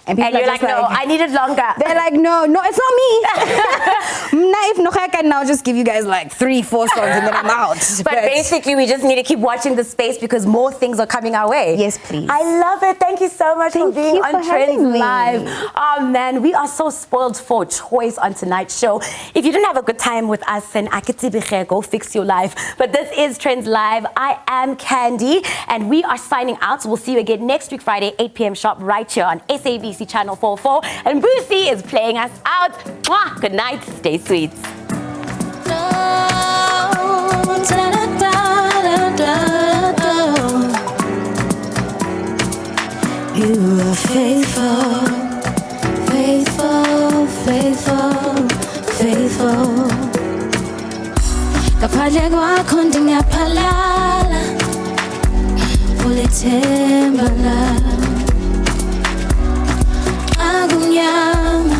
And you're like, no, I need it longer. They're like, no, it's not me. If no, I can now just give you guys like 3-4 songs and then I'm out. But basically, we just need to keep watching the space because more things are coming our way. Yes, please. I love it. Thank you so much for being on Trendz Live. Oh, man, we are so spoiled for choice on tonight's show. If you didn't have a good time with us, then go fix your life. But this is Trendz Live. I am Candy, and we are signing out. So we'll see you again next week, Friday, 8 p.m. sharp, right here on SABC Channel 44. And Bucie is playing us out. Mwah! Good night. Stay sweet. You are faithful, faithful, faithful, faithful. Kapale kwakho ndingaphalala ulithemba lami akumnyama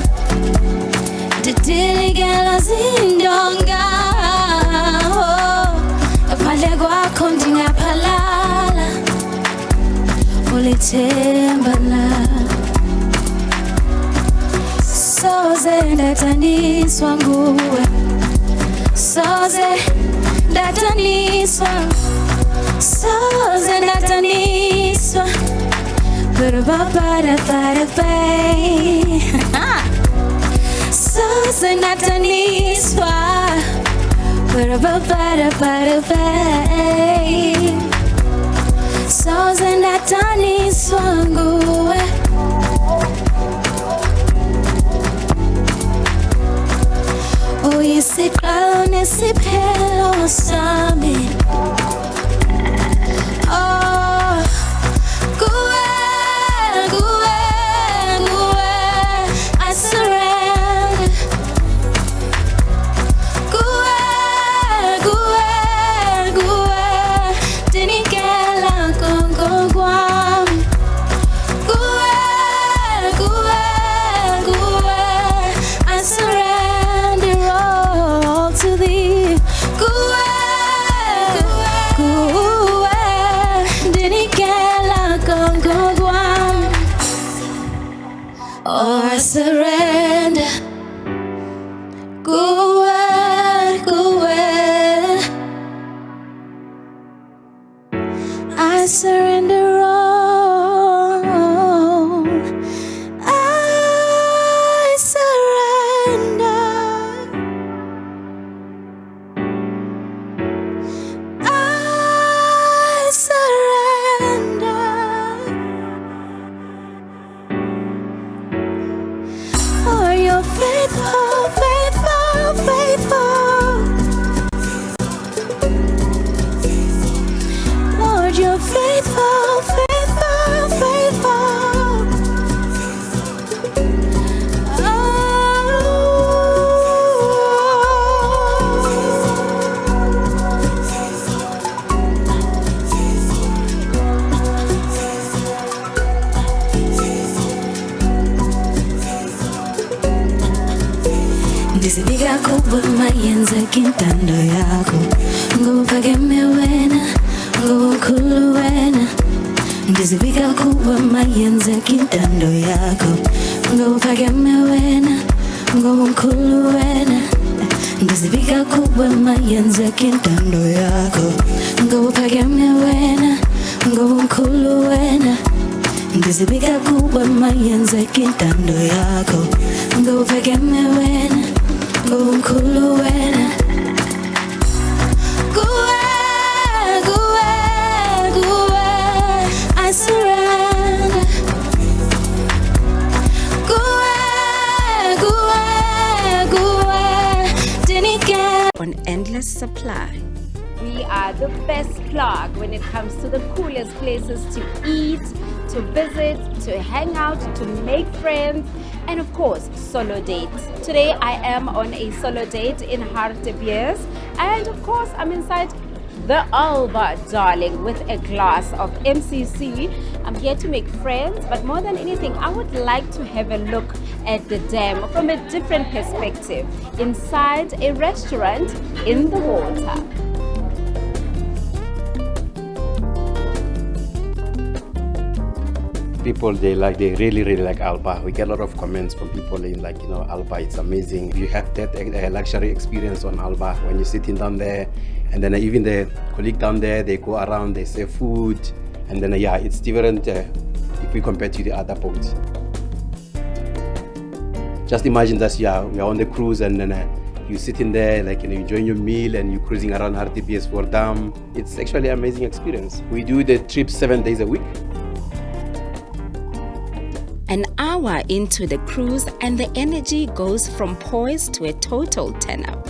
ndidilikela zindonga kapale kwakho ndingaphalala ulithemba lami soze ndathandiswa nguwe soze ndataniswa soze ndataniswa soze ndataniswa soze ndataniswa nguwe uyisiqalo nesiphelo sami oh kuwe kuwe kuwe I surrender kuwe kuwe kuwe dinikela konko kwami kuwe kuwe kuwe I surrender all to thee kuwe kuwe dinikela konko kwami oh I surrender kuwe kuwe I surrender all I surrender I surrender oh you're faithful faithful faithful Lord you're faithful faithful faithful ndizibika kuwe mayenza kintando yakho nguphakeme wena ngukhulu wena ndizibika kuwe mayenza kintando yakho nguphakeme wena ngukhulu wena ndizibika kuwe mayenza kintando yakho nguphakeme wena ngukhulu wena ndizibika kuwe mayenza kintando yakho nguphakeme wena ngukhulu wena kuwe kuwe kuwe I surrender kuwe endless supply. We are the best plug when it comes to the coolest places to eat, to visit, to hang out, to make friends, and of course, solo dates. Today I am on a solo date in Hartbees, and of course I'm inside the Alba, darling, with a glass of MCC. I'm here to make friends, but more than anything, I would like to have a look at the dam from a different perspective, inside a restaurant in the water. People, they really like Alba. We get a lot of comments from people in Alba, it's amazing. You have that luxury experience on Alba when you're sitting down there, and then even the colleague down there, they go around, they serve food, and then it's different if we compare to the other boats. Just imagine that we're on the cruise, and then you're sitting there, enjoying your meal, and you're cruising around Hartbees for Dam. It's actually an amazing experience. We do the trip 7 days a week. An hour into the cruise and the energy goes from poise to a total 10-up.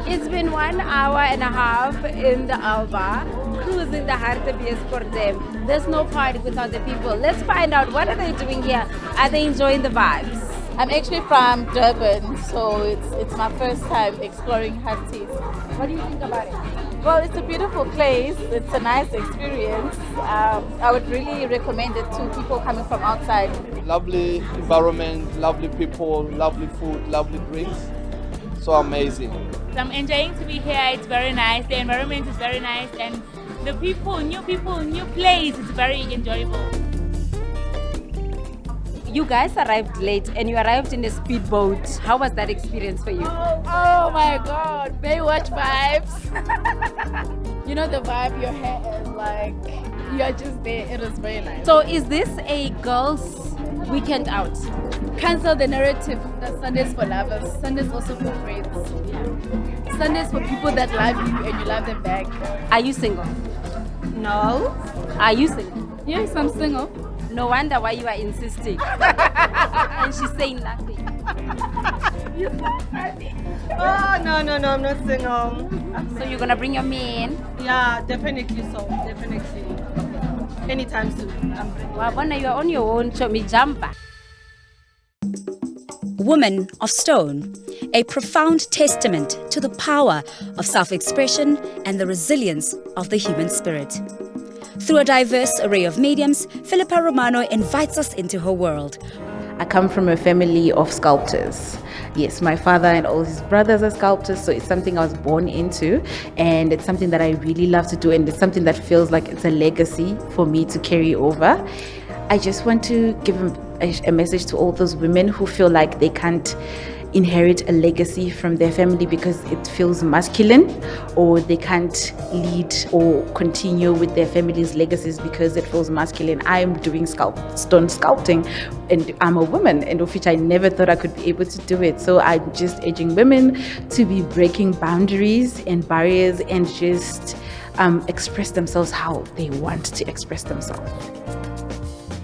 It's been 1 hour and a half in the Alba, cruising the Hartbees for them. There's no party without the people. Let's find out, what are they doing here? Are they enjoying the vibes? I'm actually from Durban, so it's my first time exploring Hartbees. What do you think about it? Well, it's a beautiful place. It's a nice experience. I would really recommend it to people coming from outside. Lovely environment, lovely people, lovely food, lovely drinks. So amazing. I'm enjoying to be here. It's very nice. The environment is very nice, and the people, new place. It's very enjoyable. You guys arrived late and you arrived in a speedboat. How was that experience for you? Oh my God, Baywatch vibes. You know the vibe, your hair is like, you're just there. It was very nice. So is this a girls' weekend out? Cancel the narrative that Sundays for lovers, Sundays also for friends. Sundays for people that love you and you love them back. Are you single? No. Are you single? Yes, I'm single. No wonder why you are insisting. And she's saying nothing. You're so funny. Oh, no, I'm not single. So you're gonna bring your man? Yeah, definitely so. Definitely. Anytime soon. I'm bringing. Wabona, you are on your own. Show me jumper. Woman of Stone, a profound testament to the power of self-expression and the resilience of the human spirit. Through a diverse array of mediums, Philippa Romano invites us into her world. I come from a family of sculptors. Yes, my father and all his brothers are sculptors, so it's something I was born into, and it's something that I really love to do, and it's something that feels like it's a legacy for me to carry over. I just want to give a message to all those women who feel like they can't inherit a legacy from their family because it feels masculine, or they can't lead or continue with their family's legacies because it feels masculine. I'm doing stone sculpting, and I'm a woman, and of which I never thought I could be able to do it. So I'm just urging women to be breaking boundaries and barriers and just express themselves how they want to express themselves.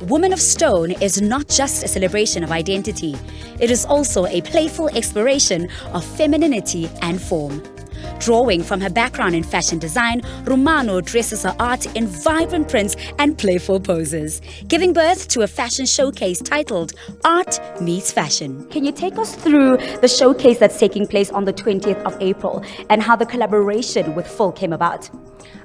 Woman of Stone is not just a celebration of identity. It is also a playful exploration of femininity and form. Drawing from her background in fashion design, Romano dresses her art in vibrant prints and playful poses, giving birth to a fashion showcase titled Art Meets Fashion. Can you take us through the showcase that's taking place on the 20th of April and how the collaboration with Phil came about?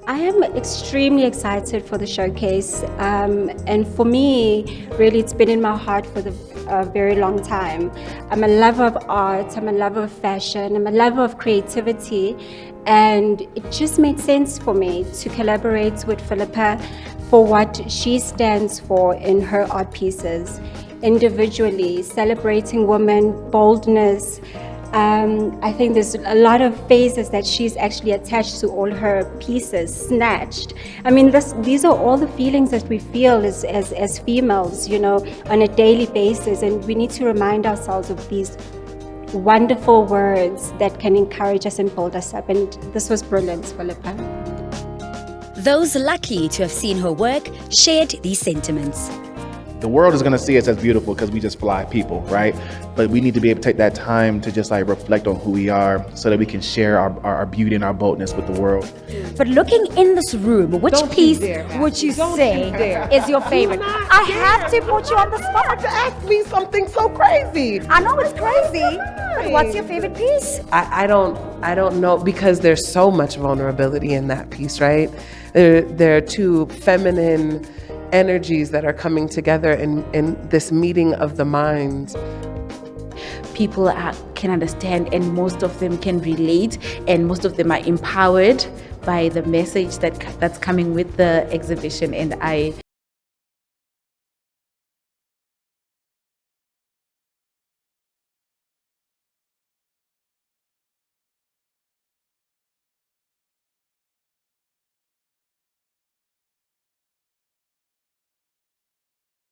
I am extremely excited for the showcase, and for me, really, it's been in my heart for a very long time. I'm a lover of art, I'm a lover of fashion, I'm a lover of creativity, and it just made sense for me to collaborate with Philippa for what she stands for in her art pieces. Individually, celebrating women, boldness. I think there's a lot of phases that she's actually attached to all her pieces, snatched. I mean, these are all the feelings that we feel as females, you know, on a daily basis, and we need to remind ourselves of these wonderful words that can encourage us and build us up, and this was brilliant, Philippa. Those lucky to have seen her work shared these sentiments. The world is going to see us as beautiful because we just fly people, right? But we need to be able to take that time to just like reflect on who we are so that we can share our beauty and our boldness with the world. But looking in this room, which piece would you say is your favorite? I have to put you on the spot to ask me something so crazy. I know it's crazy, but what's your favorite piece? I don't know, because there's so much vulnerability in that piece, right? There are two feminine energies that are coming together in this meeting of the minds. People can understand, and most of them can relate, and most of them are empowered by the message that's coming with the exhibition, and I